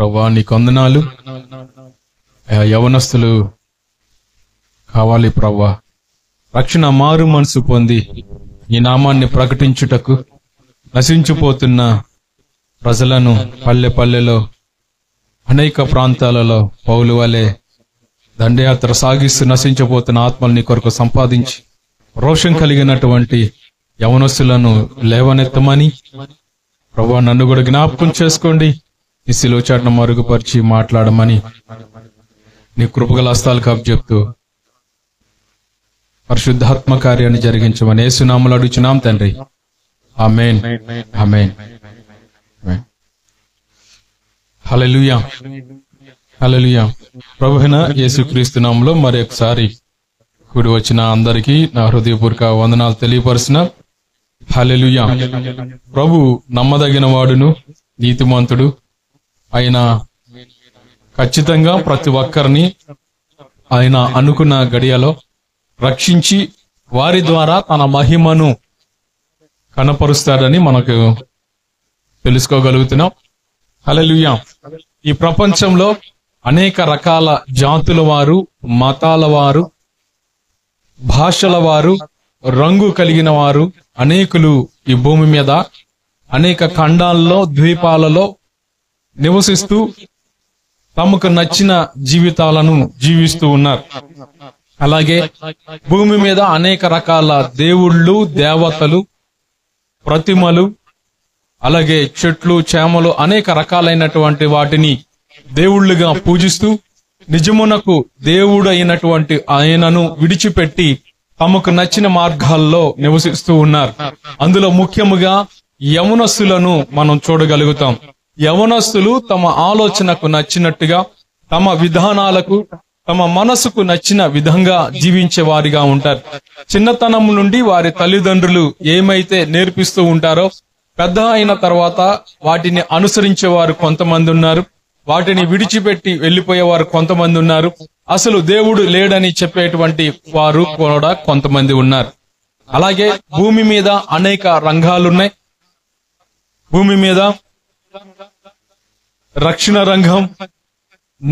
ప్రభువా నీకు వందనాలు. యవనస్తులు కావాలి ప్రభువా, రక్షణ మారు మనసు పొంది నీ నామాన్ని ప్రకటించుటకు నశించిపోతున్న ప్రజలను పల్లె పల్లెలో అనేక ప్రాంతాలలో పౌలు వలె దండయాత్ర సాగిస్తూ నశించిపోతున్న ఆత్మల్ని కొరకు సంపాదించి రోషం కలిగినటువంటి యవనస్తులను లేవనెత్తమని ప్రభువా నన్ను కూడా జ్ఞాపకం చేసుకోండి. నీ శిలువ చాటును మరుగుపరిచి మాట్లాడమని నీ కృపగల హస్తాలకు అప్పచెప్తూ పరిశుద్ధాత్మ కార్యాన్ని జరిగించమని యేసునామములో అడుగుచున్నాం తండ్రి. ఆమేన్, ఆమేన్. హల్లెలూయా, హల్లెలూయా. ప్రభువైన యేసుక్రీస్తు నామములో మరొకసారి కూడి వచ్చిన అందరికీ నా హృదయపూర్వక వందనాలు తెలియపరుచిన. హల్లెలూయా. ప్రభు నమ్మదగిన వాడును నీతిమంతుడు ఆయన ఖచ్చితంగా ప్రతి ఒక్కరిని ఆయన అనుకున్న గడియలో రక్షించి వారి ద్వారా తన మహిమను కనపరుస్తాడని మనకు తెలుసుకోగలుగుతున్నాం. హల్లెలూయా. ఈ ప్రపంచంలో అనేక రకాల జాతుల వారు, మతాల వారు, భాషల వారు, రంగు కలిగిన వారు అనేకులు ఈ భూమి మీద అనేక ఖండాల్లో, ద్వీపాలలో నివసిస్తూ తమకు నచ్చిన జీవితాలను జీవిస్తూ ఉన్నారు. అలాగే భూమి మీద అనేక రకాల దేవుళ్ళు, దేవతలు, ప్రతిమలు, అలాగే చెట్లు, చేమలు అనేక రకాలైనటువంటి వాటిని దేవుళ్ళుగా పూజిస్తూ నిజమునకు దేవుడు అయినటువంటి ఆయనను విడిచిపెట్టి తమకు నచ్చిన మార్గాల్లో నివసిస్తూ ఉన్నారు. అందులో ముఖ్యముగా యవనస్తులను మనం చూడగలుగుతాం. యవనస్తులు తమ ఆలోచనకు నచ్చినట్టుగా, తమ విధానాలకు, తమ మనసుకు నచ్చిన విధంగా జీవించే వారిగా ఉంటారు. చిన్నతనం నుండి వారి తల్లిదండ్రులు ఏమైతే నేర్పిస్తూ ఉంటారో పెద్ద అయిన తర్వాత వాటిని అనుసరించేవారు కొంతమంది ఉన్నారు, వాటిని విడిచిపెట్టి వెళ్లిపోయేవారు కొంతమంది ఉన్నారు, అసలు దేవుడు లేడని చెప్పేటువంటి వారు కూడా కొంతమంది ఉన్నారు. అలాగే భూమి మీద అనేక రంగాలున్నాయి. భూమి మీద రక్షణ రంగం,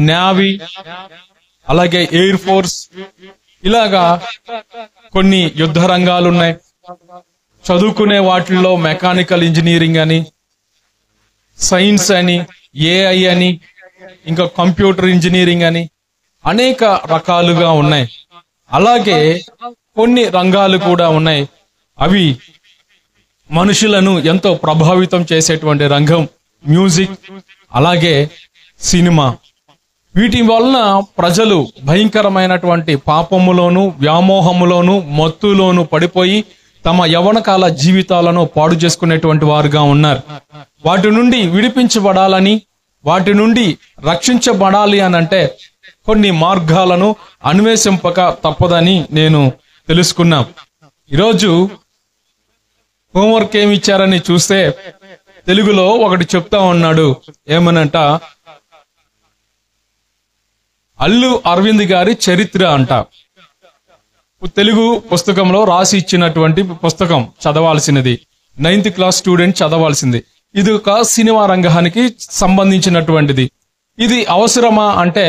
నేవీ, అలాగే ఎయిర్ ఫోర్స్, ఇలాగా కొన్ని యుద్ధ రంగాలున్నాయి. చదువుకునే వాటిల్లో మెకానికల్ ఇంజనీరింగ్ అని, సైన్స్ అని, ఏఐ అని, ఇంకా కంప్యూటర్ ఇంజనీరింగ్ అని అనేక రకాలుగా ఉన్నాయి. అలాగే కొన్ని రంగాలు కూడా ఉన్నాయి. అవి మనుషులను ఎంతో ప్రభావితం చేసేటువంటి రంగం మ్యూజిక్, అలాగే సినిమా. వీటి వలన ప్రజలు భయంకరమైనటువంటి పాపములోను, వ్యామోహములోను, మత్తులోను పడిపోయి తమ యవ్వనకాల జీవితాలను పాడు చేసుకునేటువంటి వారుగా ఉన్నారు. వాటి నుండి విడిపించబడాలని, వాటి నుండి రక్షించబడాలి అని అంటే కొన్ని మార్గాలను అన్వేషింపక తప్పదని నేను తెలుసుకున్నాం. ఈరోజు హోంవర్క్ ఏమి ఇచ్చారని చూస్తే తెలుగులో ఒకటి చెప్తా ఉన్నాడు. ఏమనంట, అల్లు అరవింద్ గారి చరిత్ర అంట. తెలుగు పుస్తకంలో రాసి ఇచ్చినటువంటి పుస్తకం చదవాల్సినది, 9th క్లాస్ స్టూడెంట్ చదవాల్సింది. ఇది ఒక సినిమా రంగానికి సంబంధించినటువంటిది. ఇది అవసరమా అంటే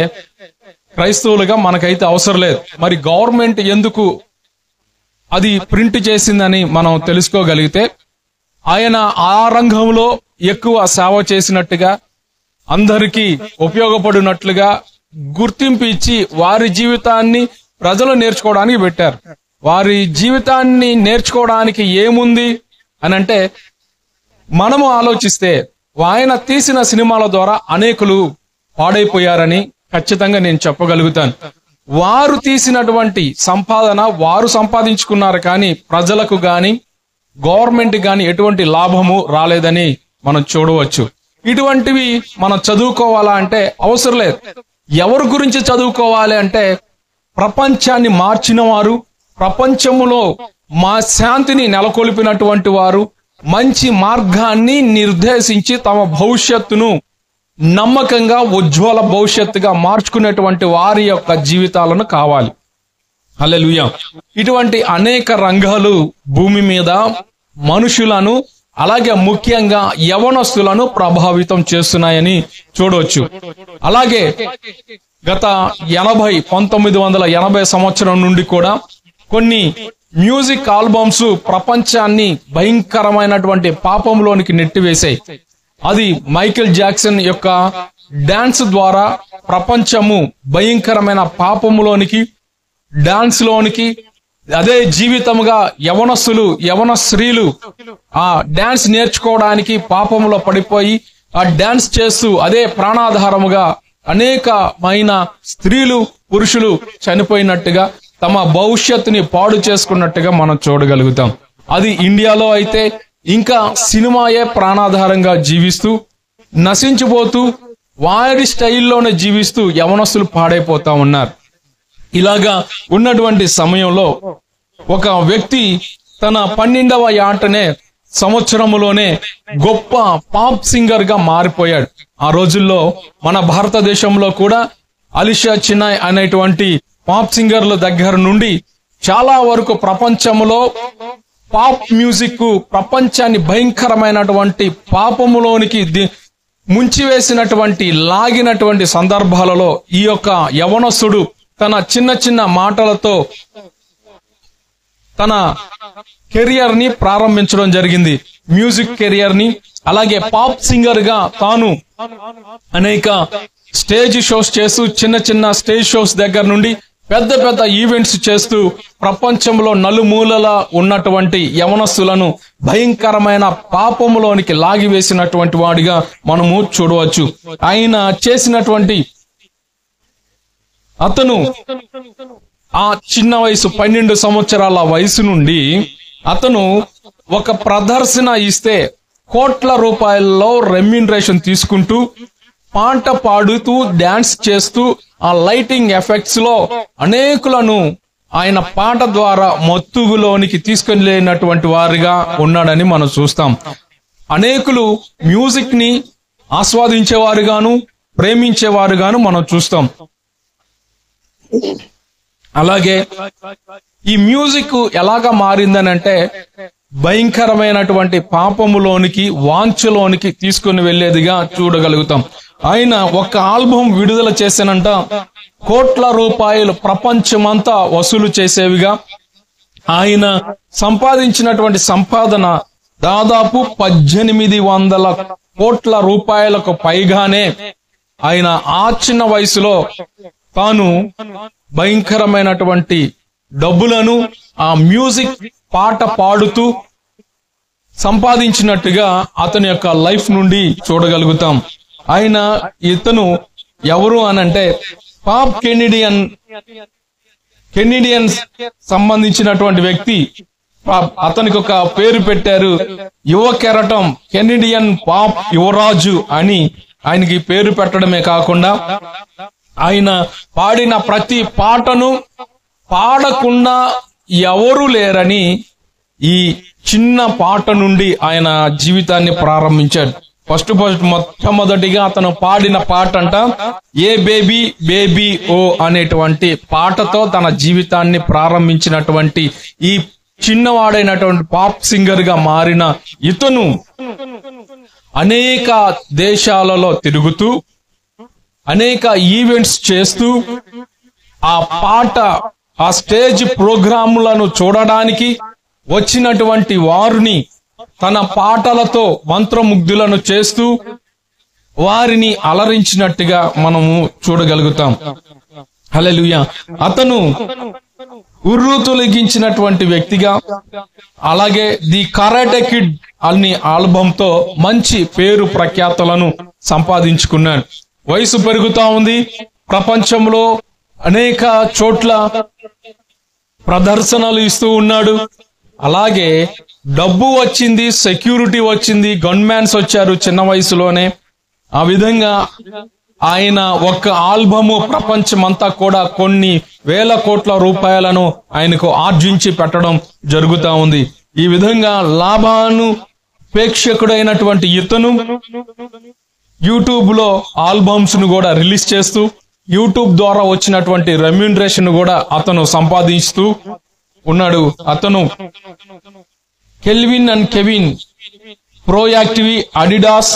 క్రైస్తవులుగా మనకైతే అవసరం లేదు. మరి గవర్నమెంట్ ఎందుకు అది ప్రింట్ చేసిందని మనం తెలుసుకోగలిగితే, ఆయన ఆ రంగంలో ఎక్కువ సేవ చేసినట్టుగా, అందరికీ ఉపయోగపడినట్లుగా గుర్తింపు ఇచ్చి వారి జీవితాన్ని ప్రజలు నేర్చుకోవడానికి పెట్టారు. వారి జీవితాన్ని నేర్చుకోవడానికి ఏముంది అని అంటే, మనము ఆలోచిస్తే ఆయన తీసిన సినిమాల ద్వారా అనేకులు పాడైపోయారని ఖచ్చితంగా నేను చెప్పగలుగుతాను. వారు తీసినటువంటి సంపాదన వారు సంపాదించుకున్నారు, కానీ ప్రజలకు గాని గవర్నమెంట్ గాని ఎటువంటి లాభము రాలేదని మనం చూడవచ్చు. ఇటువంటివి మనం చదువుకోవాలా అంటే అవసరం లేదు. ఎవరి గురించి చదువుకోవాలి అంటే, ప్రపంచాన్ని మార్చిన వారు, ప్రపంచములో మా శాంతిని నెలకొల్పినటువంటి వారు, మంచి మార్గాన్ని నిర్దేశించి తమ భవిష్యత్తును నమ్మకంగా ఉజ్వల భవిష్యత్తుగా మార్చుకునేటువంటి వారి యొక్క జీవితాలను కావాలి. హల్లెలూయా. ఇటువంటి అనేక రంగాలు భూమి మీద మనుషులను అలాగే ముఖ్యంగా యవనస్తులను ప్రభావితం చేస్తున్నాయని చూడవచ్చు. అలాగే గత 1980 సంవత్సరం నుండి కూడా కొన్ని మ్యూజిక్ ఆల్బమ్స్ ప్రపంచాన్ని భయంకరమైనటువంటి పాపంలోనికి నెట్టివేశాయి. అది మైకేల్ జాక్సన్ యొక్క డాన్స్ ద్వారా ప్రపంచము భయంకరమైన పాపములోనికి, డాన్స్ లోనికి, అదే జీవితముగా యవన స్త్రీలు ఆ డాన్స్ నేర్చుకోవడానికి పాపములో పడిపోయి ఆ డాన్స్ చేస్తూ అదే ప్రాణాధారముగా అనేకమైన స్త్రీలు, పురుషులు చనిపోయినట్టుగా, తమ భవిష్యత్తుని పాడు చేసుకున్నట్టుగా మనం చూడగలుగుతాం. అది ఇండియాలో అయితే ఇంకా సినిమాయే ప్రాణాధారంగా జీవిస్తూ నశించిపోతూ వారి స్టైల్లోనే జీవిస్తూ యవనస్తులు పాడైపోతా ఉన్నారు. ఇలాగా ఉన్నటువంటి సమయంలో ఒక వ్యక్తి తన 12వ ఏటనే సంవత్సరంలోనే గొప్ప పాప్ సింగర్ గా మారిపోయాడు. ఆ రోజుల్లో మన భారతదేశంలో కూడా అలిషా చినాయ్ అనేటువంటి పాప్ సింగర్ల దగ్గర నుండి చాలా వరకు ప్రపంచంలో పాప్ మ్యూజిక్ ప్రపంచాన్ని భయంకరమైనటువంటి పాపములోనికి ముంచివేసినటువంటి, లాగినటువంటి సందర్భాలలో ఈ యొక్క యవనస్తుడు తన చిన్న చిన్న మాటలతో తన కెరియర్ ని ప్రారంభించడం జరిగింది, మ్యూజిక్ కెరియర్ ని. అలాగే పాప్ సింగర్ గా తాను అనేక స్టేజ్ షోస్ చేస్తూ, చిన్న చిన్న స్టేజ్ షోస్ దగ్గర నుండి పెద్ద పెద్ద ఈవెంట్స్ చేస్తూ ప్రపంచంలో నలుమూలలా ఉన్నటువంటి యవనస్తులను భయంకరమైన పాపములోనికి లాగివేసినటువంటి వాడిగా మనము చూడవచ్చు. ఆయన చేసినటువంటి అతను ఆ చిన్న వయసు 12 సంవత్సరాల వయసు నుండి అతను ఒక ప్రదర్శన ఇస్తే కోట్ల రూపాయల్లో రెమ్యూనరేషన్ తీసుకుంటూ పాట పాడుతూ డాన్స్ చేస్తూ ఆ లైటింగ్ ఎఫెక్ట్స్ లో అనేకులను ఆయన పాట ద్వారా మత్తులోనికి తీసుకెళ్లేనటువంటి వారిగా ఉన్నాడని మనం చూస్తాం. అనేకులు మ్యూజిక్ ని ఆస్వాదించేవారుగాను ప్రేమించేవారుగాను మనం చూస్తాం. అలాగే ఈ మ్యూజిక్ ఎలాగా మారిందనంటే భయంకరమైనటువంటి పాపములోనికి, వాంఛలోనికి తీసుకుని వెళ్లేదిగా చూడగలుగుతాం. ఆయన ఒక ఆల్బమ్ విడుదల చేశానంట, కోట్ల రూపాయలు ప్రపంచమంతా వసూలు చేసేవిగా. ఆయన సంపాదించినటువంటి సంపాదన దాదాపు 1800 కోట్ల రూపాయలకు పైగానే ఆయన ఆ చిన్న వయసులో తాను భయంకరమైనటువంటి డబ్బులను ఆ మ్యూజిక్ పాట పాడుతూ సంపాదించినట్టుగా అతని యొక్క లైఫ్ నుండి చూడగలుగుతాం. ఇతను ఎవరు అనంటే పాప్ కెనడియన్ సంబంధించినటువంటి వ్యక్తి. అతనికి ఒక పేరు పెట్టారు, యువ కెరటం, కెనడియన్ పాప్ యువరాజు అని ఆయనకి పేరు పెట్టడమే కాకుండా ఆయన పాడిన ప్రతి పాటను పాడకుండా ఎవరు లేరని ఈ చిన్న పాట నుండి ఆయన జీవితాన్ని ప్రారంభించాడు. మొట్టమొదటిగా అతను పాడిన పాట అంట ఏ బేబీ బేబీ ఓ అనేటువంటి పాటతో తన జీవితాన్ని ప్రారంభించినటువంటి ఈ చిన్నవాడైనటువంటి పాప్ సింగర్ గా మారిన ఇతను అనేక దేశాలలో తిరుగుతూ అనేక ఈవెంట్స్ చేస్తూ ఆ పాట, ఆ స్టేజ్ ప్రోగ్రాములను చూడడానికి వచ్చినటువంటి వారిని తన పాటలతో మంత్రముగ్ధులను చేస్తూ వారిని అలరించినట్టుగా మనము చూడగలుగుతాం. హల్లెలూయా. అతను ఉర్రు తొలగించినటువంటి వ్యక్తిగా, అలాగే ది కరాటే కిడ్ అనే ఆల్బంతో మంచి పేరు ప్రఖ్యాతలను సంపాదించుకున్నాడు. వయసు పెరుగుతా ఉంది, ప్రపంచంలో అనేక చోట్ల ప్రదర్శనలు ఇస్తూ ఉన్నాడు. అలాగే డబ్బు వచ్చింది, సెక్యూరిటీ వచ్చింది, గన్మ్యాన్స్ వచ్చారు చిన్న వయసులోనే. ఆ విధంగా ఆయన ఒక ఆల్బము ప్రపంచమంతా కూడా కొన్ని వేల కోట్ల రూపాయలను ఆయనకు ఆర్జించి పెట్టడం జరుగుతా ఉంది. ఈ విధంగా లాభానుపేక్షకుడైనటువంటి ఇతను యూట్యూబ్ లో ఆల్బమ్స్ ను కూడా రిలీజ్ చేస్తూ యూట్యూబ్ ద్వారా వచ్చినటువంటి రెమ్యూనరేషన్ కూడా అతను సంపాదిస్తూ ఉన్నాడు. అతను kelvin and Kevin proactive, Adidas,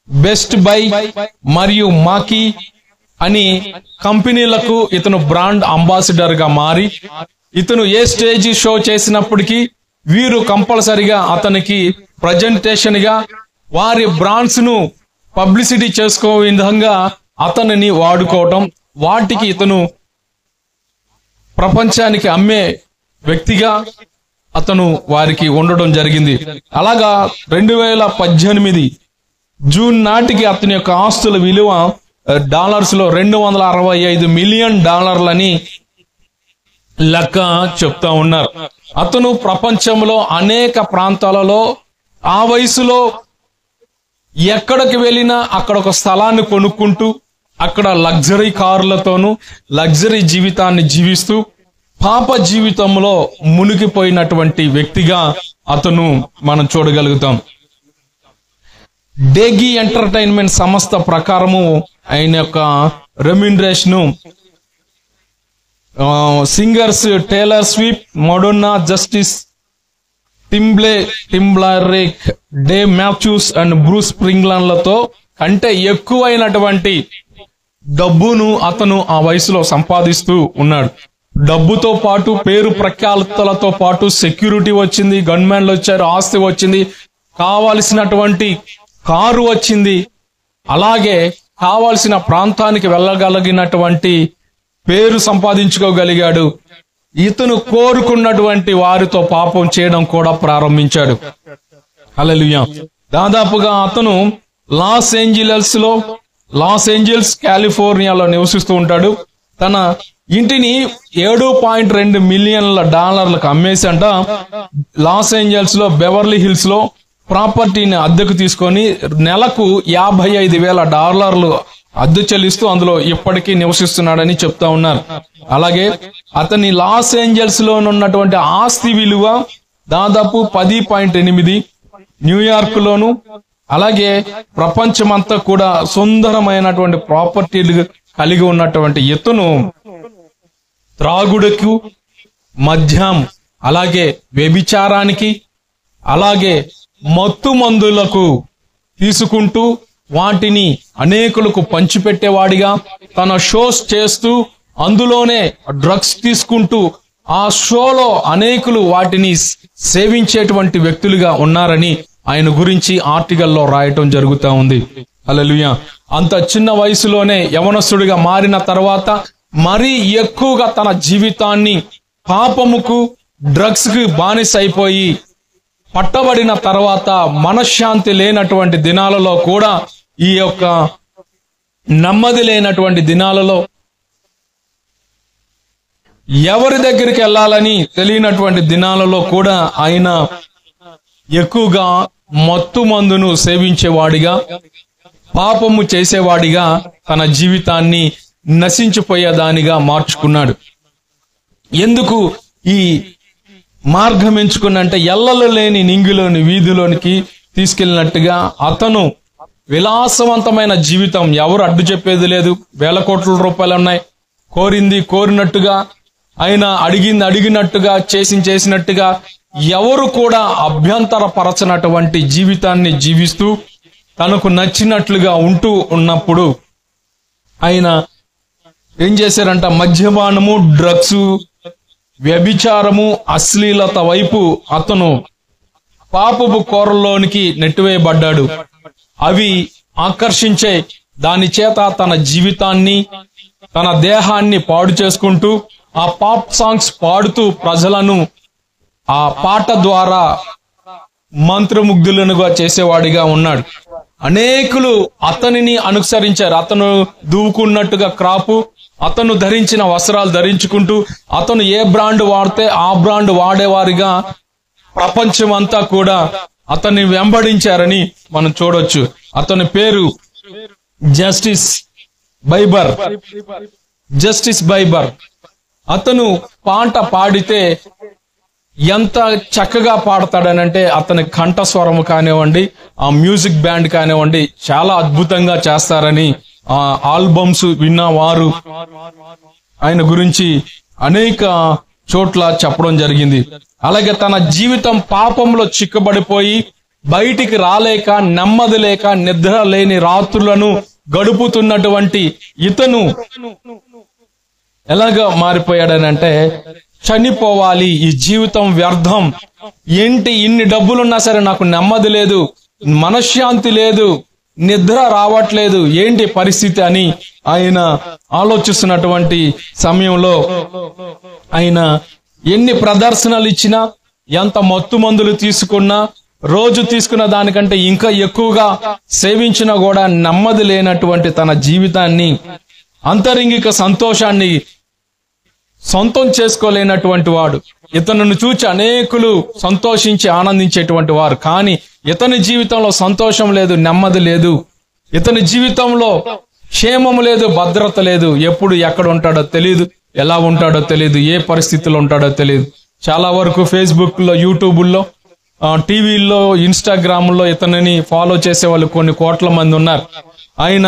best by మరియు మాకీ అని కంపెనీలకు ఇతను బ్రాండ్ అంబాసిడర్ గా మారి ఇతను ఏ స్టేజ్ షో చేసినప్పటికీ వీరు కంపల్సరిగా అతనికి ప్రజెంటేషన్ గా వారి బ్రాండ్స్ ను పబ్లిసిటీ చేసుకో విధంగా అతనిని వాడుకోవటం, వాటికి ఇతను ప్రపంచానికి అమ్మే వ్యక్తిగా అతను వారికి ఉండడం జరిగింది. అలాగా 2018 జూన్ నాటికి అతని యొక్క ఆస్తుల విలువ డాలర్స్ లో $265 మిలియన్ లెక్క చెప్తా ఉన్నారు. అతను ప్రపంచంలో అనేక ప్రాంతాలలో ఆ వయసులో ఎక్కడికి వెళ్ళినా అక్కడ ఒక స్థలాన్ని కొనుక్కుంటూ అక్కడ లగ్జరీ కార్లతోనూ లగ్జరీ జీవితాన్ని జీవిస్తూ పాప జీవితంలో మునిగిపోయినటువంటి వ్యక్తిగా అతను మనం చూడగలుగుతాం. డేగి ఎంటర్టైన్మెంట్ సంస్థ ప్రకారము ఆయన యొక్క remuneration singers Taylor Swift, Madonna, Justin Timberlake, Dave Matthews and Bruce స్ప్రింగ్లాండ్లతో కంటే ఎక్కువైనటువంటి డబ్బును అతను ఆ వయసులో సంపాదిస్తూ ఉన్నాడు. డబ్బుతో పాటు పేరు ప్రఖ్యాతలతో పాటు సెక్యూరిటీ వచ్చింది, గన్మెన్లు వచ్చారు, ఆస్తి వచ్చింది, కావలసినటువంటి కారు వచ్చింది, అలాగే కావలసిన ప్రాంతానికి వెళ్ళగలిగినటువంటి పేరు సంపాదించుకోగలిగాడు. ఇతను కోరుకున్నటువంటి వారితో పాపం చేయడం కూడా ప్రారంభించాడు. హల్లెలూయా. దాదాపుగా అతను లాస్ ఏంజల్స్ కాలిఫోర్నియాలో నివసిస్తూ ఉంటాడు. తన ఇంటిని $7.2 మిలియన్ అమ్మేసి అంట లాస్ ఏంజల్స్ లో బెవర్లీ హిల్స్ లో ప్రాపర్టీని అద్దెకు తీసుకొని నెలకు $55,000 అద్దె చెల్లిస్తూ అందులో ఇప్పటికీ నివసిస్తున్నాడని చెప్తా ఉన్నారు. అలాగే అతని లాస్ ఏంజల్స్ లో ఉన్నటువంటి ఆస్తి విలువ దాదాపు 10.8, న్యూయార్క్ లోను అలాగే ప్రపంచమంతా కూడా సుందరమైనటువంటి ప్రాపర్టీలు కలిగి ఉన్నటువంటి ఇతను త్రాగుడుకు, మద్యం, అలాగే వ్యభిచారానికి, అలాగే మత్తు మందులకు తీసుకుంటూ వాటిని అనేకులకు పంచిపెట్టేవాడిగా తన షోస్ చేస్తూ అందులోనే డ్రగ్స్ తీసుకుంటూ ఆ షోలో అనేకులు వాటిని సేవించేటువంటి వ్యక్తులుగా ఉన్నారని ఆయన గురించి ఆర్టికల్లో రాయటం జరుగుతా ఉంది. హల్లెలూయా. అంత చిన్న వయసులోనే యవనస్తుడిగా మారిన తర్వాత మరీ ఎక్కువగా తన జీవితాన్ని పాపముకు, డ్రగ్స్ కి బానిస అయిపోయి పట్టబడిన తర్వాత మనశ్శాంతి లేనటువంటి దినాలలో కూడా, ఈ యొక్క నెమ్మది లేనటువంటి దినాలలో ఎవరి దగ్గరికి వెళ్ళాలని తెలియనటువంటి దినాలలో కూడా ఆయన ఎక్కువగా మత్తు మందును సేవించేవాడిగా, పాపము చేసేవాడిగా తన జీవితాన్ని నశించిపోయేదానిగా మార్చుకున్నాడు. ఎందుకు ఈ మార్గం ఎంచుకున్నంటే ఎల్లలు లేని నింగిలోని వీధిలోనికి తీసుకెళ్ళినట్టుగా అతను విలాసవంతమైన జీవితం, ఎవరు అడ్డు చెప్పేది లేదు, వేల కోట్ల రూపాయలు ఉన్నాయి, కోరింది కోరినట్టుగా, ఆయన అడిగినట్టుగా, చేసినట్టుగా ఎవరు కూడా అభ్యంతరపరచనటువంటి జీవితాన్ని జీవిస్తూ తనకు నచ్చినట్లుగా ఉంటూ ఉన్నప్పుడు ఆయన ఏం చేశారంట, మద్యపానము, డ్రగ్స్, వ్యభిచారము, అశ్లీలత వైపు అతను పాపపు కోరలోనికి నెట్టివేయబడ్డాడు. అవి ఆకర్షించే దాని చేత తన జీవితాన్ని, తన దేహాన్ని పాడు చేసుకుంటూ ఆ పాప్ సాంగ్స్ పాడుతూ ప్రజలను ఆ పాట ద్వారా మంత్రముగ్ధులనుగా చేసేవాడిగా ఉన్నాడు. అనేకులు అతనిని అనుసరించారు. అతను దూకున్నట్టుగా క్రాపు, అతను ధరించిన వస్త్రాలు ధరించుకుంటూ అతను ఏ బ్రాండ్ వాడితే ఆ బ్రాండ్ వాడేవారిగా ప్రపంచమంతా కూడా అతన్ని వెంబడించారని మనం చూడొచ్చు. అతని పేరు జస్టిస్ బైబర్. అతను పాట పాడితే ఎంత చక్కగా పాడతాడనంటే అతని కంఠస్వరము కానివ్వండి, ఆ మ్యూజిక్ బ్యాండ్ కానివ్వండి చాలా అద్భుతంగా చేస్తారని ఆ ఆల్బమ్స్ విన్నవారు ఆయన గురించి అనేక చోట్ల చెప్పడం జరిగింది. అలాగే తన జీవితం పాపంలో చిక్కబడిపోయి బయటికి రాలేక, నెమ్మది లేక, నిద్ర లేని రాత్రులను గడుపుతున్నటువంటి ఇతను ఎలాగా మారిపోయాడనంటే, చనిపోవాలి, ఈ జీవితం వ్యర్థం, ఏంటి ఇన్ని డబ్బులున్నా సరే నాకు నెమ్మది లేదు, మనశ్శాంతి లేదు, నిద్ర రావట్లేదు, ఏంటి పరిస్థితి అని ఆయన ఆలోచిస్తున్నటువంటి సమయంలో ఆయన ఎన్ని ప్రదర్శనలు ఇచ్చినా, ఎంత మత్తు మందులు తీసుకున్నా, రోజు తీసుకున్న దానికంటే ఇంకా ఎక్కువగా సేవించినా కూడా నెమ్మది లేనటువంటి తన జీవితాన్ని, అంతరంగిక సంతోషాన్ని సొంతం చేసుకోలేనటువంటి వాడు. ఇతను చూచి అనేకులు సంతోషించి ఆనందించేటువంటి వారు, కానీ ఇతని జీవితంలో సంతోషం లేదు, నెమ్మది లేదు, ఇతని జీవితంలో క్షేమం లేదు, భద్రత లేదు. ఎప్పుడు ఎక్కడ ఉంటాడో తెలియదు, ఎలా ఉంటాడో తెలియదు, ఏ పరిస్థితిలో ఉంటాడో తెలియదు. చాలా వరకు ఫేస్బుక్ లో, యూట్యూబ్ లో, టీవీల్లో, ఇన్స్టాగ్రామ్ లో ఇతనిని ఫాలో చేసే వాళ్ళు కొన్ని కోట్ల మంది ఉన్నారు. ఆయన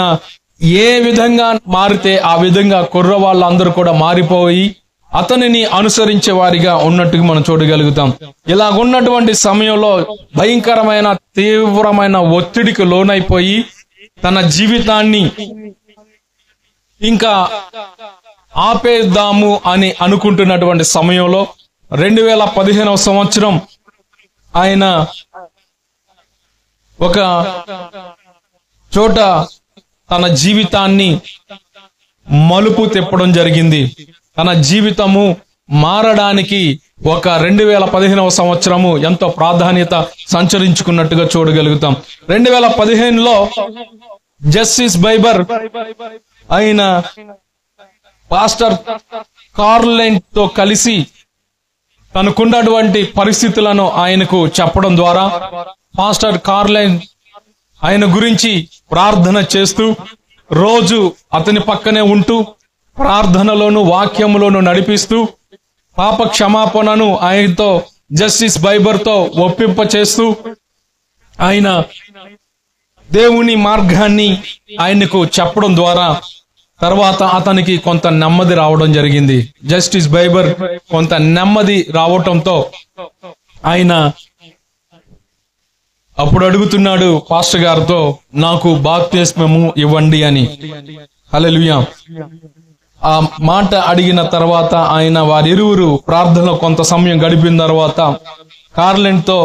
ఏ విధంగా మారితే ఆ విధంగా కుర్ర వాళ్ళందరూ కూడా మారిపోయి అతనిని అనుసరించే వారిగా ఉన్నట్టుగా మనం చూడగలుగుతాం. ఇలాగున్నటువంటి సమయంలో భయంకరమైన, తీవ్రమైన ఒత్తిడికి లోనైపోయి తన జీవితాన్ని ఇంకా ఆపేద్దాము అని అనుకుంటున్నటువంటి సమయంలో 2015వ సంవత్సరం ఆయన ఒక చోట తన జీవితాన్ని మలుపు తిప్పడం జరిగింది. తన జీవితము మారడానికి ఒక 2015వ సంవత్సరము ఎంతో ప్రాధాన్యత సంచరించుకున్నట్టుగా చూడగలుగుతాం. 2015లో జస్టిస్ బైబర్ ఆయన పాస్టర్ కార్లెంట్ తో కలిసి తనకున్నటువంటి పరిస్థితులను ఆయనకు చెప్పడం ద్వారా పాస్టర్ కార్లెంట్ ఆయన గురించి ప్రార్థన చేస్తూ రోజు అతని పక్కనే ఉంటూ ప్రార్థనలోను వాక్యములోను నడిపిస్తూ పాప క్షమాపణను ఆయనతో జస్టిస్ బైబర్ తో ఒప్పింప చేస్తూ ఆయన దేవుని మార్గాన్ని ఆయనకు చెప్పడం ద్వారా తర్వాత అతనికి కొంత నెమ్మది రావడం జరిగింది. జస్టిస్ బైబర్ కొంత నెమ్మది రావటంతో ఆయన అప్పుడు అడుగుతున్నాడు పాస్టర్ గారితో, నాకు బాప్తిస్మము ఇవ్వండి అని. హల్లెలూయా. ఆ మాట అడిగిన తర్వాత ఆయన వారిరువురు ప్రార్థనలో కొంత సమయం గడిపిన తర్వాత కార్లెంట్ తో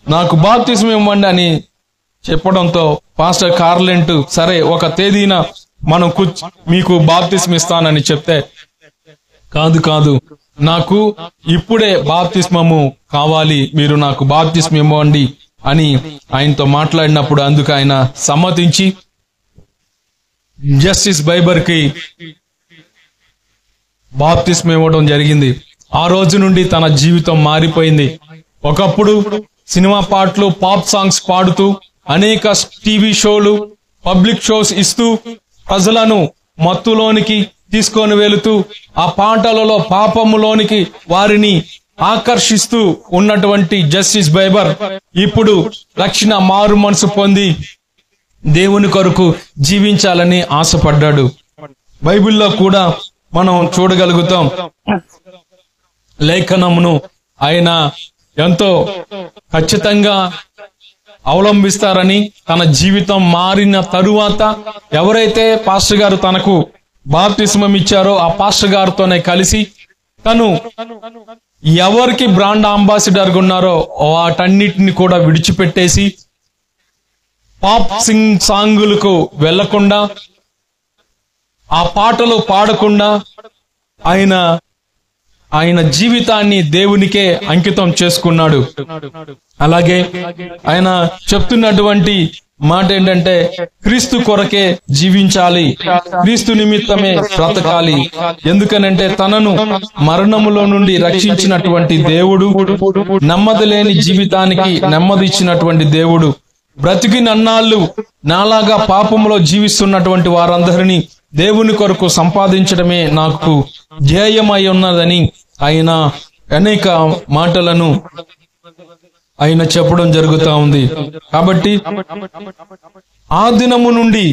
నాకు బాప్తిస్మం ఇవ్వండి అని చెప్పడంతో పాస్టర్ కార్లెంట్ సరే ఒక తేదీన మనం మీకు బాప్తిస్మం ఇస్తానని చెప్తే, కాదు నాకు ఇప్పుడే బాప్తిస్మము కావాలి, మీరు నాకు బాప్తిస్మం ఇవ్వండి అని ఆయనతో మాట్లాడినప్పుడు అందుకు ఆయన సమ్మతించి జస్టిస్ బైబర్ కి బాప్తిస్మం ఇవ్వడం జరిగింది. ఆ రోజు నుండి తన జీవితం మారిపోయింది. ఒకప్పుడు సినిమా పాటలు, పాప్ సాంగ్స్ పాడుతూ అనేక టీవీ షోలు, పబ్లిక్ షోస్ ఇస్తూ ప్రజలను మత్తులోనికి తీసుకొని వెళుతూ ఆ పాటలలో పాపములోనికి వారిని ఆకర్షిస్తూ ఉన్నటువంటి జస్టిస్ బైబర్ ఇప్పుడు రక్షణ మారు మనసు పొంది దేవుని కొరకు జీవించాలని ఆశపడ్డాడు. బైబిల్లో కూడా మనం చూడగలుగుతాం, లేఖనమును ఆయన ఎంతో ఖచ్చితంగా అవలంబిస్తారని, తన జీవితం మారిన తరువాత ఎవరైతే పాస్టర్ గారు తనకు బాప్తిస్మం ఇచ్చారో ఆ పాస్టర్ గారితోనే కలిసి తను ఎవరికి బ్రాండ్ అంబాసిడర్ ఉన్నారో వాటన్నిటిని కూడా విడిచిపెట్టేసి పాప్ సాంగులకు వెళ్లకుండా, ఆ పాటలు పాడకుండా ఆయన జీవితాన్ని దేవునికే అంకితం చేసుకున్నాడు. అలాగే ఆయన చెప్తున్నటువంటి మాట ఏంటంటే, క్రీస్తు కొరకే జీవించాలి, క్రీస్తు నిమిత్తమే బ్రతకాలి. ఎందుకనంటే తనను మరణములో నుండి రక్షించినటువంటి దేవుడు, నెమ్మది లేని జీవితానికి నెమ్మది ఇచ్చినటువంటి దేవుడు, బ్రతికినన్నాళ్ళు నాలాగా పాపములో జీవిస్తున్నటువంటి వారందరినీ దేవుని కొరకు సంపాదించడమే నాకు ధ్యేయమై ఉన్నదని ఆయన అనేక మాటలను ఆయన చెప్పడం జరుగుతా ఉంది. కాబట్టి ఆ దినము నుండి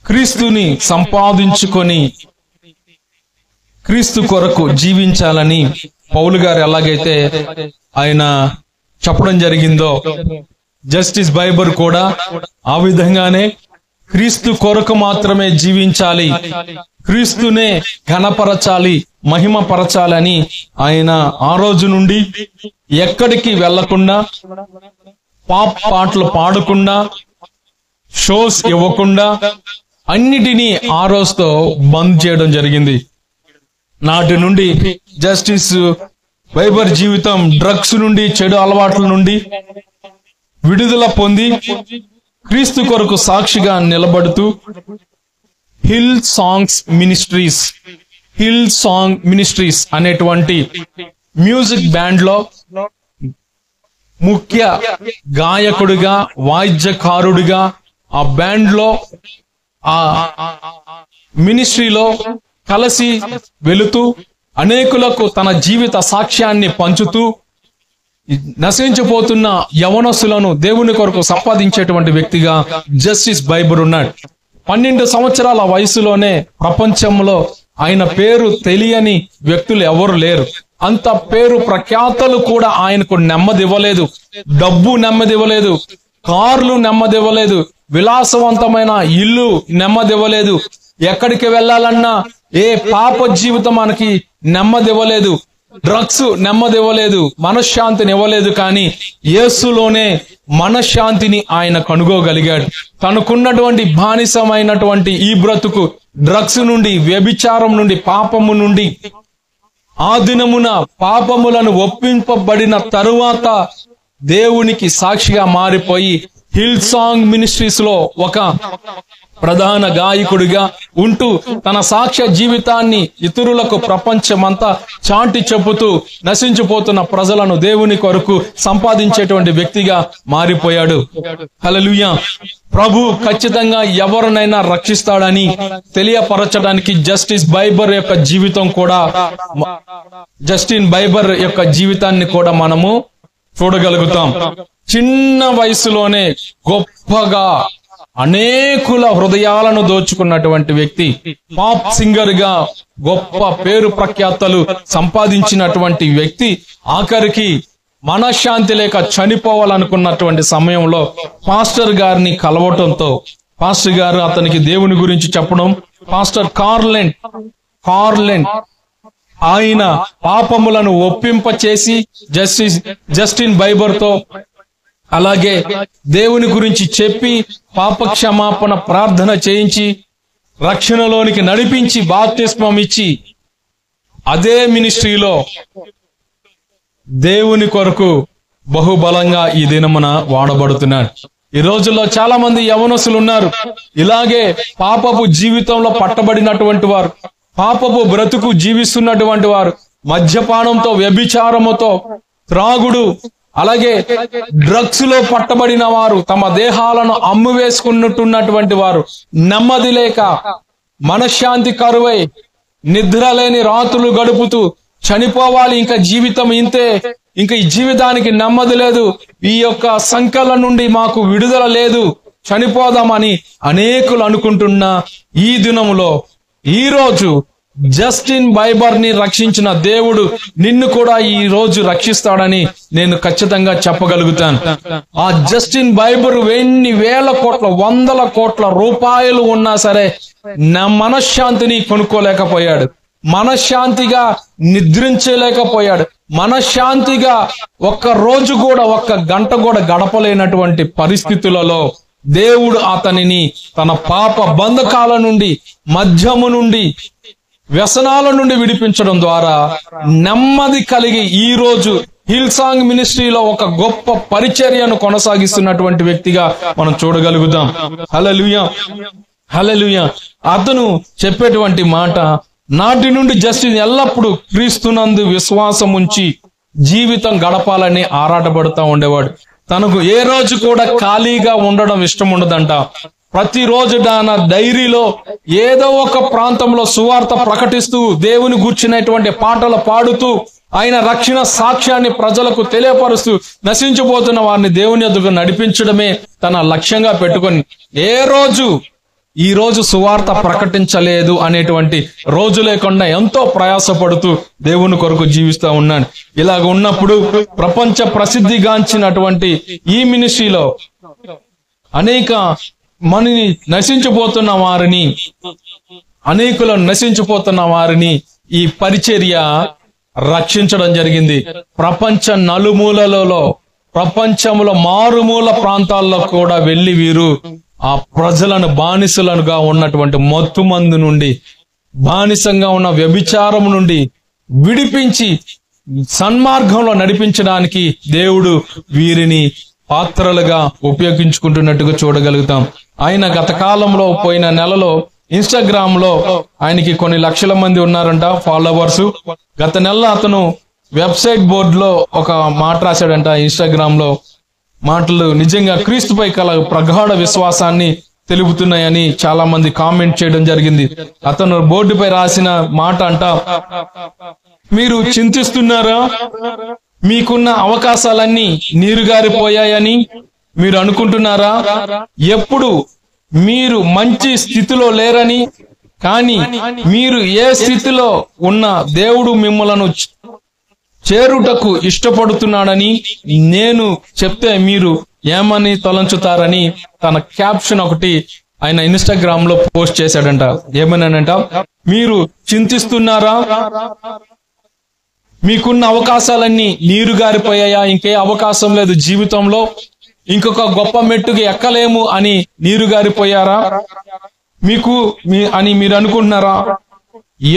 క్రీస్తుని సంపాదించుకొని క్రీస్తు కొరకు జీవించాలని పౌలు గారు ఎలాగైతే ఆయన చెప్పడం జరిగిందో, జస్టిస్ బైబర్ కూడా ఆ విధంగానే క్రీస్తు కొరకు మాత్రమే జీవించాలి, క్రీస్తునే ఘనపరచాలి, మహిమపరచాలని ఆయన ఆ రోజు నుండి ఎక్కడికి వెళ్లకుండా, పాటలు పాడకుండా, షోస్ ఇవ్వకుండా అన్నిటినీ ఆ రోజుతో బంద్ చేయడం జరిగింది. నాటి నుండి జస్టిస్ బైబర్ జీవితం డ్రగ్స్ నుండి, చెడు అలవాట్ల నుండి విడుదల పొంది క్రీస్తు కొరకు సాక్షిగా నిలబడుతూ హిల్ సాంగ్ మినిస్ట్రీస్ అనేటువంటి మ్యూజిక్ బ్యాండ్ లో ముఖ్య గాయకుడిగా, వాయిద్యకారుడిగా, ఆ బ్యాండ్ లో, ఆ మినిస్ట్రీలో కలిసి వెళుతూ అనేకులకు తన జీవిత సాక్ష్యాన్ని పంచుతూ నశించిపోతున్న యవనస్తులను దేవుని కొరకు సంపాదించేటువంటి వ్యక్తిగా జస్టిస్ బైబర్ ఉన్నాడు. 12 సంవత్సరాల వయసులోనే ప్రపంచంలో ఆయన పేరు తెలియని వ్యక్తులు ఎవరు లేరు. అంత పేరు ప్రఖ్యాతలు కూడా ఆయనకు నెమ్మది ఇవ్వలేదు. డబ్బు నెమ్మది ఇవ్వలేదు, కార్లు నెమ్మది ఇవ్వలేదు, విలాసవంతమైన ఇల్లు నెమ్మది ఇవ్వలేదు, ఎక్కడికి వెళ్ళాలన్నా ఏ పాప జీవితం మనకి నెమ్మది ఇవ్వలేదు, డ్రగ్స్ నెమ్మది ఇవ్వలేదు, మనశ్శాంతిని ఇవ్వలేదు. కానీ యేసులోనే మనశ్శాంతిని ఆయన కనుగోగలిగాడు. తనకున్నటువంటి బానిసమైనటువంటి ఈ బ్రతుకు, డ్రగ్స్ నుండి, వ్యభిచారం నుండి, పాపము నుండి, ఆ దినమున పాపములను ఒప్పింపబడిన తరువాత దేవునికి సాక్షిగా మారిపోయి హిల్ సాంగ్ మినిస్ట్రీస్ లో ఒక ప్రధాన గాయకుడిగా ఉంటూ తన సాక్ష్య జీవితాన్ని ఇతరులకు ప్రపంచమంతా చాటి చెప్పుతూ నశించిపోతున్న ప్రజలను దేవుని కొరకు సంపాదించేటువంటి వ్యక్తిగా మారిపోయాడు. హల్లెలూయా. ప్రభు ఖచ్చితంగా ఎవరినైనా రక్షిస్తాడని తెలియపరచడానికి జస్టిన్ బైబర్ యొక్క జీవితాన్ని కూడా మనము చూడగలుగుతాం. చిన్న వయసులోనే గొప్పగా అనేకుల హృదయాలను దోచుకున్నటువంటి వ్యక్తి, పాప్ సింగర్ గా గొప్ప పేరు ప్రఖ్యాతలు సంపాదించినటువంటి వ్యక్తి, ఆఖరికి మనశ్శాంతి లేక చనిపోవాలనుకున్నటువంటి సమయంలో పాస్టర్ గారిని కలవటంతో పాస్టర్ గారు అతనికి దేవుని గురించి చెప్పడం, పాస్టర్ కార్లెండ్ ఆయన పాపములను ఒప్పింప చేసి జస్టిన్ బైబర్ తో అలాగే దేవుని గురించి చెప్పి పాప క్షమాపణ ప్రార్థన చేయించి రక్షణలోనికి నడిపించి బాప్తిస్మం ఇచ్చి అదే మినిస్ట్రీలో దేవుని కొరకు బహుబలంగా ఈ దినమున వాడబడుతున్నాడు. ఈ రోజుల్లో చాలా మంది యవనస్తులు ఉన్నారు, ఇలాగే పాపపు జీవితంలో పట్టబడినటువంటి వారు, పాపపు బ్రతుకు జీవిస్తున్నటువంటి వారు, మద్యపానంతో, వ్యభిచారముతో, త్రాగుడు, అలాగే డ్రగ్స్ లో పట్టబడిన వారు, తమ దేహాలను అమ్మువేసుకున్నట్టున్నటువంటి వారు, నెమ్మది లేక మనశ్శాంతి కరువై నిద్ర లేని రాత్రులు గడుపుతూ చనిపోవాలి, ఇంకా జీవితం ఇంతే, ఇంకా ఈ జీవితానికి నెమ్మది లేదు, ఈ యొక్క సంకల నుండి మాకు విడుదల లేదు, చనిపోదామని అనేకులు అనుకుంటున్న ఈ దినములో ఈ రోజు జస్టిన్ బైబర్ ని రక్షించిన దేవుడు నిన్ను కూడా ఈ రోజు రక్షిస్తాడని నేను ఖచ్చితంగా చెప్పగలుగుతాను. ఆ జస్టిన్ బైబర్ ఎన్ని వేల కోట్ల, వందల కోట్ల రూపాయలు ఉన్నా సరే మనశ్శాంతిని కొనుక్కోలేకపోయాడు, మనశ్శాంతిగా నిద్రించలేకపోయాడు, మనశ్శాంతిగా ఒక్క రోజు కూడా, ఒక్క గంట కూడా గడపలేనటువంటి పరిస్థితులలో దేవుడు అతనిని తన పాప బంధకాల నుండి, మద్యము నుండి, వ్యసనాల నుండి విడిపించడం ద్వారా నెమ్మది కలిగి ఈ రోజు హిల్ సాంగ్ మినిస్ట్రీలో ఒక గొప్ప పరిచర్యను కొనసాగిస్తున్నటువంటి వ్యక్తిగా మనం చూడగలుగుతాం. హల్లెలూయా, హల్లెలూయా. అతను చెప్పేటువంటి మాట, నాటి నుండి జస్టిన్ ఎల్లప్పుడూ క్రీస్తునందు విశ్వాసం ఉంచి జీవితం గడపాలని ఆరాటపడుతూ ఉండేవాడు. తనకు ఏ రోజు కూడా ఖాళీగా ఉండడం ఇష్టం ఉండదంట. ప్రతిరోజు తన డైరీలో ఏదో ఒక ప్రాంతంలో సువార్త ప్రకటిస్తూ, దేవుని గూర్చినటువంటి పాటలు పాడుతూ, ఆయన రక్షణ సాక్ష్యాన్ని ప్రజలకు తెలియపరుస్తూ నశించిపోతున్న వారిని దేవుని ఎదుగు నడిపించడమే తన లక్ష్యంగా పెట్టుకొని ఏ రోజు ఈ రోజు సువార్త ప్రకటించలేదు అనేటువంటి రోజు లేకుండా ఎంతో ప్రయాసపడుతూ దేవుని కొరకు జీవిస్తూ ఉన్నాను. ఇలాగ ఉన్నప్పుడు ప్రపంచ ప్రసిద్ధిగాంచినటువంటి ఈ మినిస్ట్రీలో అనేక మనని నశించిపోతున్న వారిని, అనేకులను నశించిపోతున్న వారిని ఈ పరిచర్య రక్షించడం జరిగింది. ప్రపంచ నలుమూలలో, ప్రపంచంలో మారుమూల ప్రాంతాల్లో కూడా వెళ్లి వీరు ఆ ప్రజలను బానిసలుగా ఉన్నటువంటి మత్తుమందు నుండి, బానిసంగా ఉన్న వ్యభిచారం నుండి విడిపించి సన్మార్గంలో నడిపించడానికి దేవుడు వీరిని పాత్రలుగా ఉపయోగించుకుంటున్నట్టుగా చూడగలుగుతాం. ఆయన గత కాలంలో పోయిన నెలలో ఇన్స్టాగ్రామ్ లో ఆయనకి కొన్ని లక్షల మంది ఉన్నారంట ఫాలోవర్స్. గత నెల అతను వెబ్సైట్ బోర్డు లో ఒక మాట రాశాడంట. ఇన్స్టాగ్రామ్ లో మాటలు నిజంగా క్రీస్తుపై కల ప్రగాఢ విశ్వాసాన్ని తెలుపుతున్నాయని చాలా మంది కామెంట్ చేయడం జరిగింది. అతను బోర్డుపై రాసిన మాట అంట, మీరు చింతిస్తున్నారా? మీకున్న అవకాశాలన్నీ నీరుగారిపోయాయని మీరు అనుకుంటున్నారా? ఎప్పుడు మీరు మంచి స్థితిలో లేరని, కానీ మీరు ఏ స్థితిలో ఉన్న దేవుడు మిమ్మలను చేరుటకు ఇష్టపడుతున్నాడని నేను చెప్తే మీరు ఏమని తలంచుతారని తన క్యాప్షన్ ఒకటి ఆయన ఇన్స్టాగ్రామ్ లో పోస్ట్ చేశాడంట. ఏమన్నానంట, మీరు చింతిస్తున్నారా? మీకున్న అవకాశాలన్నీ నీరుగారిపోయాయా? ఇంకే అవకాశం లేదు జీవితంలో, ఇంకొక గొప్ప మెట్టుకి ఎక్కలేము అని నీరుగారిపోయారా అని మీరు అనుకుంటున్నారా?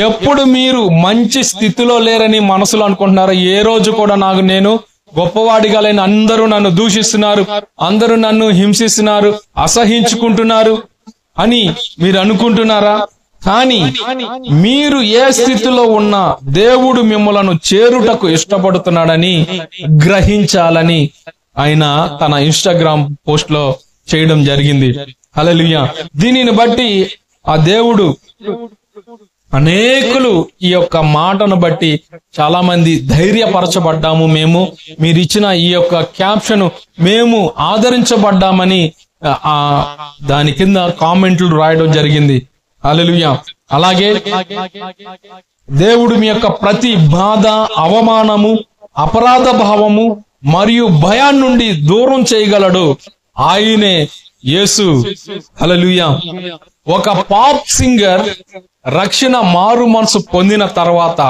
ఎప్పుడు మీరు మంచి స్థితిలో లేరని మనసులో అనుకుంటున్నారా? ఏ రోజు కూడా నేను గొప్పవాడిగా లేని, అందరూ నన్ను దూషిస్తున్నారు, అందరూ నన్ను హింసిస్తున్నారు, అసహించుకుంటున్నారు అని మీరు అనుకుంటున్నారా? కానీ మీరు ఏ స్థితిలో ఉన్నా దేవుడు మిమ్మలను చేరుటకు ఇష్టపడుతున్నాడని గ్రహించాలని ఆయన తన ఇన్స్టాగ్రామ్ పోస్ట్ లో చేయడం జరిగింది. హల్లెలూయా. దీనిని బట్టి ఆ దేవుడు అనేకులు ఈ యొక్క మాటను బట్టి చాలా మంది ధైర్యపరచబడ్డాము. మేము మీరు ఇచ్చిన ఈ యొక్క క్యాప్షన్ మేము ఆదరించబడ్డామని దాని కింద కామెంట్లు రాయడం జరిగింది. హల్లెలూయా. అలాగే దేవుడు మీ యొక్క ప్రతి బాధ, అవమానము, అపరాధ భావము మరియు భయాన్ని నుండి దూరం చేయగలడు. ఆయనే యేసు. హల్లెలూయా. ఒక పాప్ సింగర్ రక్షణ మారు మనసు పొందిన తర్వాత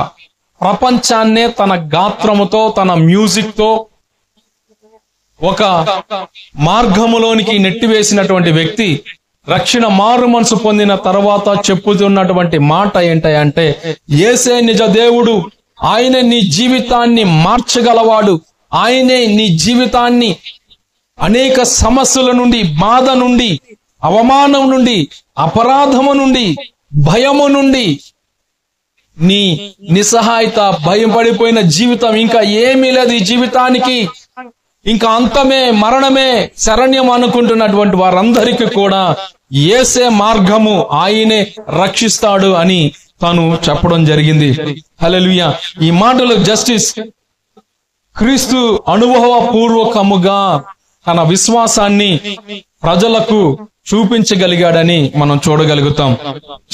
ప్రపంచాన్నే తన గాత్రముతో, తన మ్యూజిక్ తో ఒక మార్గములోనికి నెట్టివేసినటువంటి వ్యక్తి రక్షణ మారు మనసు పొందిన తర్వాత చెప్పుతున్నటువంటి మాట ఏంటంటే, యేసే నిజ దేవుడు, ఆయనే నీ జీవితాన్ని మార్చగలవాడు, ఆయనే నీ జీవితాన్ని అనేక సమస్యల నుండి, బాధ నుండి, అవమానం నుండి, అపరాధము నుండి, భయము నుండి, నీ నిస్సహాయత, భయం పడిపోయిన జీవితం, ఇంకా ఏమీ లేదు ఈ జీవితానికి, ఇంకా అంతమే, మరణమే శరణ్యం అనుకుంటున్నటువంటి వారందరికీ కూడా యేసే మార్గము, ఆయనే రక్షిస్తాడు అని తాను చెప్పడం జరిగింది. హల్లెలూయా. ఈ మాటలు జస్టిస్ క్రీస్తు అనుభవపూర్వకముగా తన విశ్వాసాన్ని ప్రజలకు చూపించగలిగాడని మనం చూడగలుగుతాం.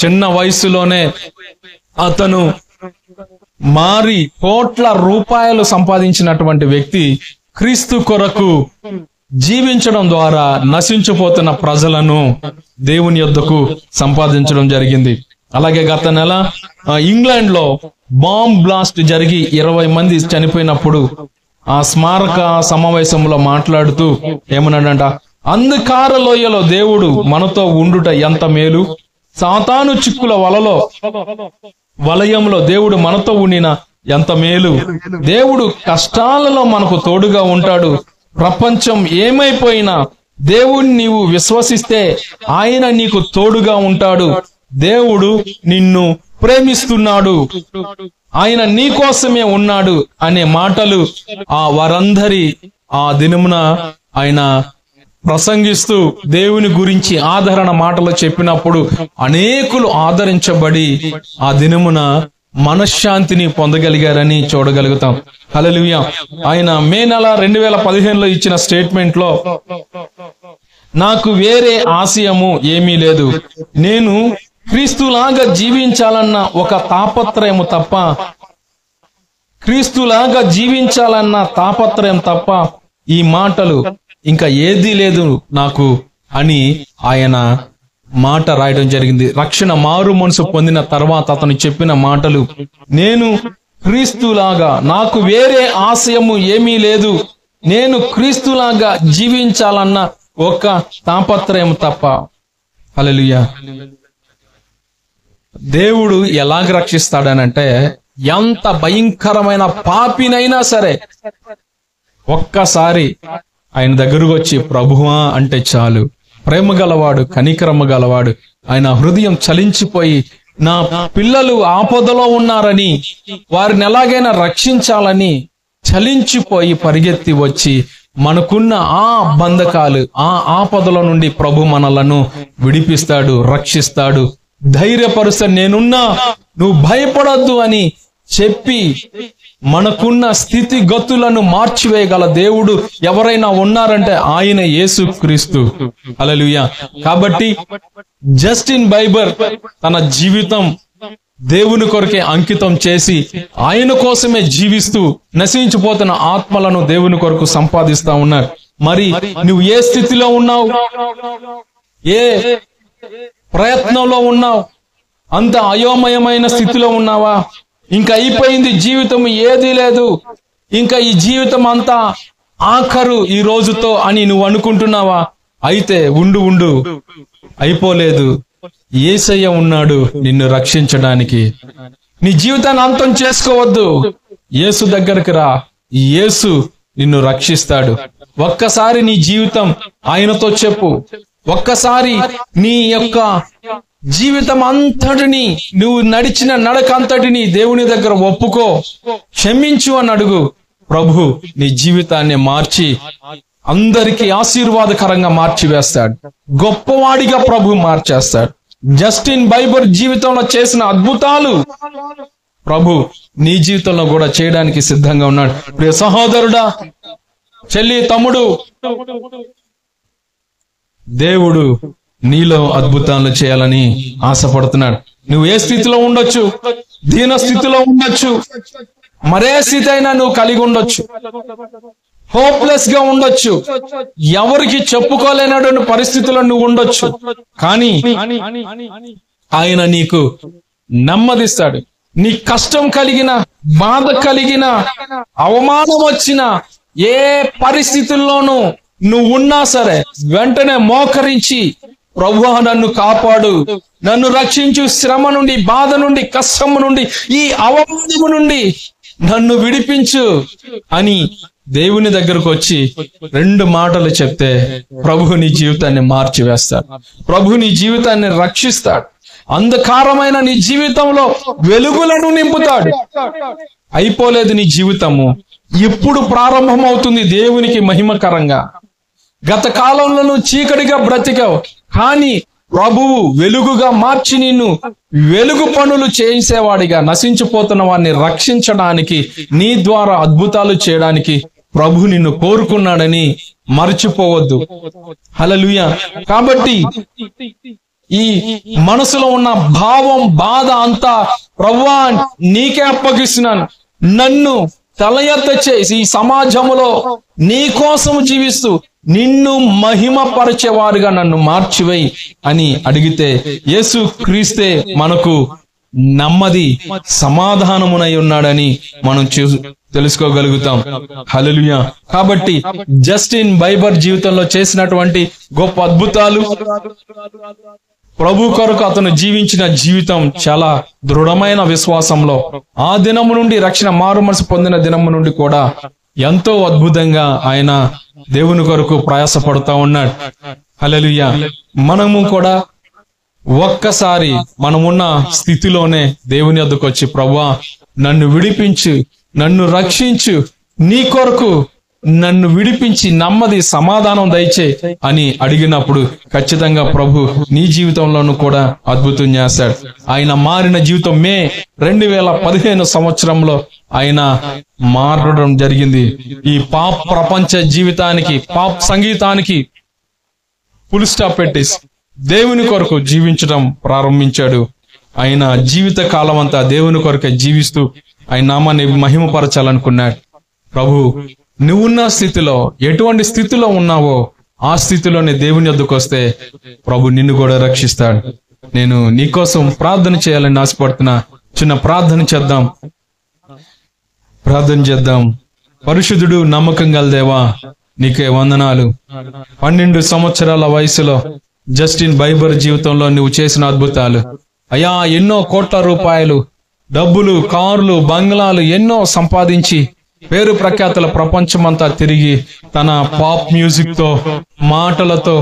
చిన్న వయసులోనే అతను మారి కోట్ల రూపాయలు సంపాదించినటువంటి వ్యక్తి క్రీస్తు కొరకు జీవించడం ద్వారా నశించిపోతున్న ప్రజలను దేవుని యొద్దకు సంపాదించడం జరిగింది. అలాగే గత నెల ఇంగ్లాండ్ లో బాంబ్ బ్లాస్ట్ జరిగి 20 మంది చనిపోయినప్పుడు ఆ స్మారక సమావేశంలో మాట్లాడుతూ ఏమన్నాడంట, అంధకార లోయలో దేవుడు మనతో ఉండుట ఎంత మేలు, సాతాను చిక్కుల వలయంలో దేవుడు మనతో ఉండిన ఎంత మేలు, దేవుడు కష్టాలలో మనకు తోడుగా ఉంటాడు, ప్రపంచం ఏమైపోయినా దేవుణ్ణి నీవు విశ్వసిస్తే ఆయన నీకు తోడుగా ఉంటాడు, దేవుడు నిన్ను ప్రేమిస్తున్నాడు, ఆయన నీ కోసమే ఉన్నాడు అనే మాటలు వారందరి ఆ దినమున ఆయన ప్రసంగిస్తూ దేవుని గురించి ఆదరణ మాటలు చెప్పినప్పుడు అనేకులు ఆదరించబడి ఆ దినమున మనశ్శాంతిని పొందగలిగారని చూడగలుగుతాం. హల్లెలూయా. ఆయన మే నెల 2015లో ఇచ్చిన స్టేట్మెంట్ లో నాకు వేరే ఆశయము ఏమీ లేదు. నేను క్రీస్తులాగా జీవించాలన్న ఒక తాపత్రయము తప్ప, క్రీస్తులాగా జీవించాలన్న తాపత్రయం తప్ప ఈ మాటలు ఇంకా ఏదీ లేదు నాకు అని ఆయన మాట రాయడం జరిగింది. రక్షణ మారు మనసు పొందిన తర్వాత అతను చెప్పిన మాటలు, నేను క్రీస్తులాగా, నాకు వేరే ఆశయము ఏమీ లేదు, నేను క్రీస్తులాగా జీవించాలన్న ఒక తాపత్రయం తప్ప. హల్లెలూయా. దేవుడు ఎలాగ రక్షిస్తాడనంటే, ఎంత భయంకరమైన పాపినైనా సరే ఒక్కసారి ఆయన దగ్గరకు వచ్చి ప్రభువా అంటే చాలు, ప్రేమ గలవాడు, కనికరమ గలవాడు, ఆయన హృదయం చలించిపోయి నా పిల్లలు ఆపదలో ఉన్నారని, వారిని ఎలాగైనా రక్షించాలని చలించిపోయి పరిగెత్తి వచ్చి మనకున్న ఆ బంధకాలు, ఆ ఆపదల నుండి ప్రభు మనలను విడిపిస్తాడు, రక్షిస్తాడు, ధైర్యపరుస్తాడు. నేనున్నా, నువ్వు భయపడొద్దు అని చెప్పి మనకున్న స్థితి గతులను మార్చివేయగల దేవుడు ఎవరైనా ఉన్నారంటే ఆయన యేసుక్రీస్తు. హల్లెలూయా. కాబట్టి జస్టిన్ బైబర్ తన జీవితం దేవుని కొరకే అంకితం చేసి ఆయన కోసమే జీవిస్తూ నశించిపోతున్న ఆత్మలను దేవుని కొరకు సంపాదిస్తా ఉన్నారు. మరి నువ్వు ఏ స్థితిలో ఉన్నావు, ఏ ప్రయత్నంలో ఉన్నావు? అంత అయోమయమైన స్థితిలో ఉన్నావా? ఇంకా అయిపోయింది జీవితం, ఏదీ లేదు, ఇంకా ఈ జీవితం అంతా ఆఖరు ఈ రోజుతో అని నువ్వు అనుకుంటున్నావా? అయితే ఉండు, అయిపోలేదు. యేసయ్య ఉన్నాడు నిన్ను రక్షించడానికి. నీ జీవితాన్ని అంతం చేసుకోవద్దు, యేసు దగ్గరికి రా, యేసు నిన్ను రక్షిస్తాడు. ఒక్కసారి నీ జీవితం ఆయనతో చెప్పు. ఒక్కసారి నీ యొక్క జీవితం అంతటిని, నువ్వు నడిచిన నడక అంతటిని దేవుని దగ్గర ఒప్పుకో, క్షమించు అని అడుగు. ప్రభు నీ జీవితాన్ని మార్చి అందరికీ ఆశీర్వాదకరంగా మార్చివేస్తాడు. గొప్పవాడిగా ప్రభు మార్చేస్తాడు. జస్టిన్ బైబర్ జీవితంలో చేసిన అద్భుతాలు ప్రభు నీ జీవితంలో కూడా చేయడానికి సిద్ధంగా ఉన్నాడు. ప్రియ సహోదరుడా, చెల్లి, తమ్ముడు, దేవుడు నీలో అద్భుతాలు చేయాలని ఆశపడుతున్నాడు. నువ్వు ఏ స్థితిలో ఉండొచ్చు, దీన స్థితిలో ఉండొచ్చు, మరే స్థితి అయినా నువ్వు కలిగి ఉండొచ్చు, హోప్లెస్ గా ఉండొచ్చు, ఎవరికి చెప్పుకోలేనటువంటి పరిస్థితుల్లో నువ్వు ఉండొచ్చు. కానీ ఆయన నీకు నెమ్మదిస్తాడు. నీ కష్టం కలిగిన, బాధ కలిగిన, అవమానం వచ్చిన ఏ పరిస్థితుల్లోనూ నువ్వు ఉన్నా సరే వెంటనే మోకరించి ప్రభువా నన్ను కాపాడు, నన్ను రక్షించు, శ్రమ నుండి, బాధ నుండి, కష్టము నుండి, ఈ అవమానము నుండి నన్ను విడిపించు అని దేవుని దగ్గరకు వచ్చి 2 మాటలు చెప్తే ప్రభు నీ జీవితాన్ని మార్చివేస్తాడు. ప్రభు నీ జీవితాన్ని రక్షిస్తాడు. అంధకారమైన నీ జీవితంలో వెలుగులను నింపుతాడు. అయిపోలేదు నీ జీవితము, ఇప్పుడు ప్రారంభమవుతుంది దేవునికి మహిమకరంగా. గత కాలంలో నువ్వు చీకటిగా బ్రతికావు, కానీ ప్రభువు వెలుగుగా మార్చి నిన్ను వెలుగు పనులు చేసేవాడిగా, నశించిపోతున్న వారిని రక్షించడానికి, నీ ద్వారా అద్భుతాలు చేయడానికి ప్రభు నిన్ను కోరుకున్నాడని మర్చిపోవద్దు. హల్లెలూయా. కాబట్టి ఈ మనసులో ఉన్న భావం, బాధ అంతా ప్రభువా నీకే అప్పగిస్తున్నాను, నన్ను తల ఎత్త చేసి ఈ సమాజంలో నీ కోసం జీవిస్తూ నిన్ను మహిమపరిచేవారుగా నన్ను మార్చివేయి అని అడిగితే యేసు క్రీస్తే మనకు నెమ్మది, సమాధానమునై ఉన్నాడని మనం తెలుసుకోగలుగుతాం. హల్లెలూయా. కాబట్టి జస్టిన్ బైబర్ జీవితంలో చేసినటువంటి గొప్ప అద్భుతాలు, ప్రభు కొరకు అతను జీవించిన జీవితం చాలా దృఢమైన విశ్వాసంలో, ఆ దినము నుండి, రక్షణ మారు మనసు పొందిన దినము నుండి కూడా ఎంతో అద్భుతంగా ఆయన దేవుని కొరకు ప్రయాసపడుతూ ఉన్నాడు. హల్లెలూయా. మనము కూడా ఒక్కసారి మనమున్న స్థితిలోనే దేవుని వద్దకు వచ్చి ప్రభువా నన్ను విడిపించు, నన్ను రక్షించు, నీ కొరకు నన్ను విడిపించి నెమ్మది, సమాధానం దయచే అని అడిగినప్పుడు ఖచ్చితంగా ప్రభు నీ జీవితంలోనూ కూడా అద్భుతం చేస్తాడు. ఆయన మారిన జీవితం మే 2015 సంవత్సరంలో ఆయన మారడం జరిగింది. ఈ పాప్ ప్రపంచ జీవితానికి, పాప్ సంగీతానికి ఫుల్ స్టాప్ పెట్టేసి దేవుని కొరకు జీవించడం ప్రారంభించాడు. ఆయన జీవిత కాలం అంతా దేవుని కొరకే జీవిస్తూ ఆయన నామాన్ని మహిమపరచాలనుకున్నాడు. ప్రభు, నువ్వున్న స్థితిలో, ఎటువంటి స్థితిలో ఉన్నావో ఆ స్థితిలోనే దేవుని యొద్దకు వస్తే ప్రభు నిన్ను కూడా రక్షిస్తాడు. నేను నీకోసం ప్రార్థన చేయాలని ఆశపడుతున్నా. చిన్న ప్రార్థన చేద్దాం. పరిశుద్ధుడు, నమ్మకం గల దేవా, నీకే వందనాలు. 12 సంవత్సరాల వయసులో జస్టిన్ బైబర్ జీవితంలో నువ్వు చేసిన అద్భుతాలు అయ్యా, ఎన్నో కోట్ల రూపాయలు, డబ్బులు, కార్లు, బంగ్లాలు ఎన్నో సంపాదించి పేరు ప్రఖ్యాతుల ప్రపంచమంతా తిరిగి తన పాప్ మ్యూజిక్ తో, మాటలతో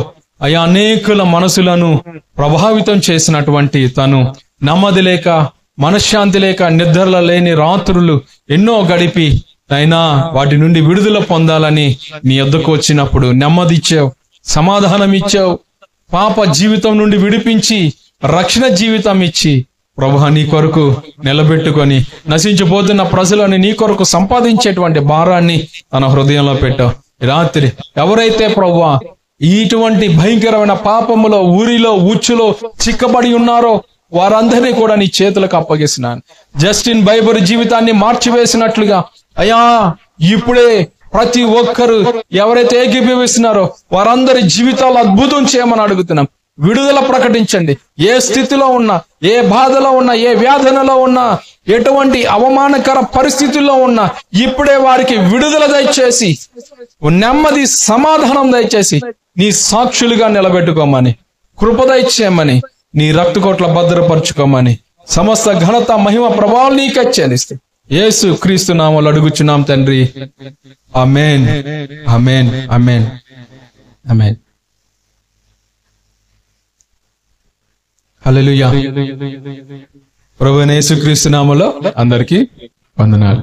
అయ్యా అనేకుల మనసులను ప్రభావితం చేసినటువంటి తను నెమ్మది లేక, మనశ్శాంతి లేక, నిద్రల లేని రాత్రులు ఎన్నో గడిపి అయినా వాటి నుండి విడుదల పొందాలని నీ యొద్దకు వచ్చినప్పుడు నెమ్మది ఇచ్చావు, సమాధానం ఇచ్చావు. పాప జీవితం నుండి విడిపించి రక్షణ జీవితం ఇచ్చి ప్రభువా నీ కొరకు నిలబెట్టుకొని నశించిపోతున్న ప్రజలను నీ కొరకు సంపాదించేటువంటి భారాన్ని తన హృదయంలో పెట్టావు. రాత్రి ఎవరైతే ప్రభువా ఇటువంటి భయంకరమైన పాపములో, ఊరిలో, ఉచ్చులో చిక్కబడి ఉన్నారో వారందరినీ కూడా నీ చేతులకు అప్పగిస్తున్నాను. జస్టిన్ బైబర్ జీవితాన్ని మార్చివేసినట్లుగా అయ్యా, ఇప్పుడే ప్రతి ఒక్కరు ఎవరైతే ఏకీభవిస్తున్నారో వారందరి జీవితాలు అద్భుతం చేయమని అడుగుతున్నాం. విడుదల ప్రకటించండి. ఏ స్థితిలో ఉన్నా, ఏ బాధలో ఉన్నా, ఏ వ్యాధనలో ఉన్నా, ఎటువంటి అవమానకర పరిస్థితుల్లో ఉన్నా ఇప్పుడే వారికి విడుదల దయచేసి, నెమ్మది, సమాధానం దయచేసి నీ సాక్షులుగా నిలబెట్టుకోమని, కృప దయచేయమని, నీ రక్తకోట్ల భద్రపరచుకోమని, సమస్త ఘనత, మహిమ, ప్రభావాలు నీకే చెల్లిస్తూ యేసు క్రీస్తు నామములో అడుగుచున్నాం తండ్రి. ఆమేన్, ఆమేన్, ఆమేన్, ఆమేన్. హల్లెలూయా. ప్రభువైన యేసు క్రీస్తు నామములో అందరికీ వందనాలు.